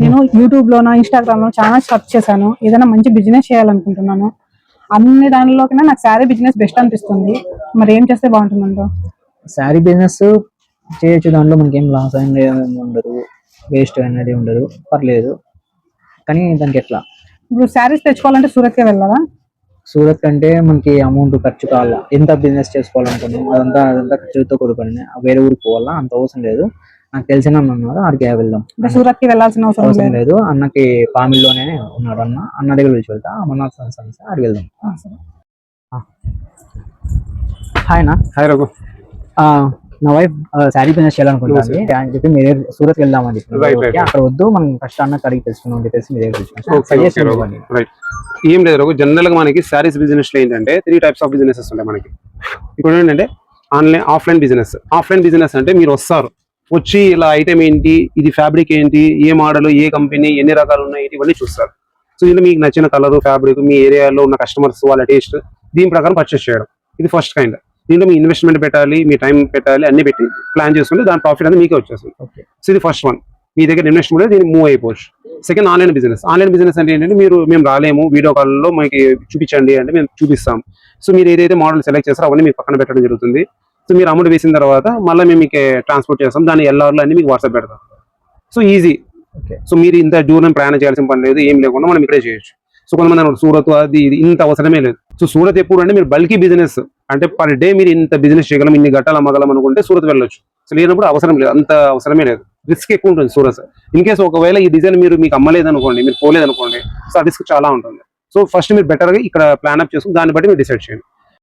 నేను యూట్యూబ్ లోనో ఇన్స్టాగ్రామ్ లో చాలా సెర్చ్ చేశాను. ఏదైనా మంచి బిజినెస్ చేయాలనుకుంటున్నాను. అన్ని దానిలోకైనా నాకు శారీ బిజినెస్ బెస్ట్ అనిపిస్తుంది. మరి ఏం చేస్తే బాగుంటుందంటో? శారీ బిజినెస్ చేయొచ్చు. దాంట్లో మనకి ఏం లాస్ అనేది ఉండదు, వేస్ట్ అనేది ఉండదు, పర్లేదు. కానీ దానికి ఎట్లా ఇప్పుడు శారీస్ తెచ్చుకోవాలంటే సూరత్కే వెళ్ళాలా? సూరత్ అంటే మనకి అమౌంట్ ఖర్చు కావాలా, ఎంత బిజినెస్ చేసుకోవాలనుకున్నాం అదంతా ఖర్చుతో కూడుకుని వేరే ఊరికి పోవాలా, అంత అవసరం లేదు. నాకు తెలిసిన అన్న ఉన్నారు, ఆడికి వెళ్దాం. అంటే సూరత్ కి వెళ్ళాల్సిన అవసరం అవసరం లేదు. లేదు. అన్నకి పామిల్లోనే ఉన్నాడు అన్న దగ్గర పిలిచి వెళ్తా. అమర్నాథ్ సన్స్ ఆడికి వెళ్దాం. హాయ్ అన్న. హాయ్ రఘు. నా వైఫ్ శారీ బిజినెస్ చేయాలనుకుంటుంది అని చెప్పి మీ దగ్గర సూరత్ వెళ్దామని చెప్పి, అక్కడ వద్దు మనం ఫస్ట్ అన్నకి అడిగి తెలుసుకున్నాం అని చెప్పేసి మీ దగ్గర తెలుసుకున్నాం. ఏం లేదు రఘు, జనరల్ గా మనకి శారీస్ బిజినెస్ లో ఏంటంటే 3 types ఆఫ్ బిజినెసెస్ ఉంటాయి మనకి. ఇప్పుడు ఏంటంటే ఆఫ్లైన్ బిజినెస్. ఆఫ్లైన్ బిజినెస్ అంటే మీరు వస్తారు, వచ్చి ఇలా ఐటమ్ ఏంటి, ఇది ఫ్యాబ్రిక్ ఏంటి, ఏ మోడల్, ఏ కంపెనీ, ఎన్ని రకాలు ఉన్నాయి, ఇవన్నీ చూస్తారు. సో ఇది మీకు నచ్చిన కలర్, ఫ్యాబ్రిక్, మీ ఏరియాలో ఉన్న కస్టమర్స్ వాళ్ళ టేస్ట్, దీని ప్రకారం పర్చేస్ చేయడం. ఇది ఫస్ట్ కైండ్. దీంట్లో మీ ఇన్వెస్ట్మెంట్ పెట్టాలి, మీ టైం పెట్టాలి, అన్ని పెట్టి ప్లాన్ చేసుకుంటే దాని ప్రాఫిట్ అనేది మీకే వచ్చేస్తుంది. సో ఇది ఫస్ట్ వన్. మీ దగ్గర ఇన్వెస్ట్మెంట్ దీన్ని మూవ్ అయిపోవచ్చు. Second online business. Online business అంటే ఏంటంటే మేము రాలేము, వీడియో కాల్లో మనకి చూపించండి అంటే మేము చూపిస్తాం. సో మీరు ఏదైతే మోడల్ సెలెక్ట్ చేస్తారో అవన్నీ మీకు పక్కన పెట్టడం జరుగుతుంది. సో మీరు అమౌంట్ వేసిన తర్వాత మళ్ళీ మేము మీకు ట్రాన్స్పోర్ట్ చేస్తాం, దాని ఎల్ఆర్లు అన్ని మీకు వాట్సాప్ పెడతాం. So easy. సో మీరు ఇంత దూరం ప్రయాణం చేయాల్సిన పని లేదు, ఏం లేకుండా మనం ఇక్కడే చేయొచ్చు. సో కొంతమంది అన్నారు సూరత్ అది ఇది ఇంత అవసరమే లేదు. సో సూరత్ ఎప్పుడు అంటే మీరు బల్కీ బిజినెస్ అంటే పర్ డే మీరు ఇంత బిజినెస్ చేయగలం, ఇన్ని గట్టాలు అమ్మగలం అనుకుంటే సూరత్ వెళ్ళొచ్చు. సో లేనప్పుడు అవసరం లేదు, అంత అవసరమే లేదు. రిస్క్ ఎక్కువ ఉంటుంది సూరత్. ఇన్ కేసు ఒకవేళ ఈ డిజైన్ మీకు అమ్మలేదు అనుకోండి, మీరు పోలేదు అనుకోండి, సో ఆ రిస్క్ చాలా ఉంటుంది. సో ఫస్ట్ మీరు బెటర్గా ఇక్కడ ప్లాన్ అప్ చేసుకుని దాన్ని బట్టి మీరు డిసైడ్ చేయండి.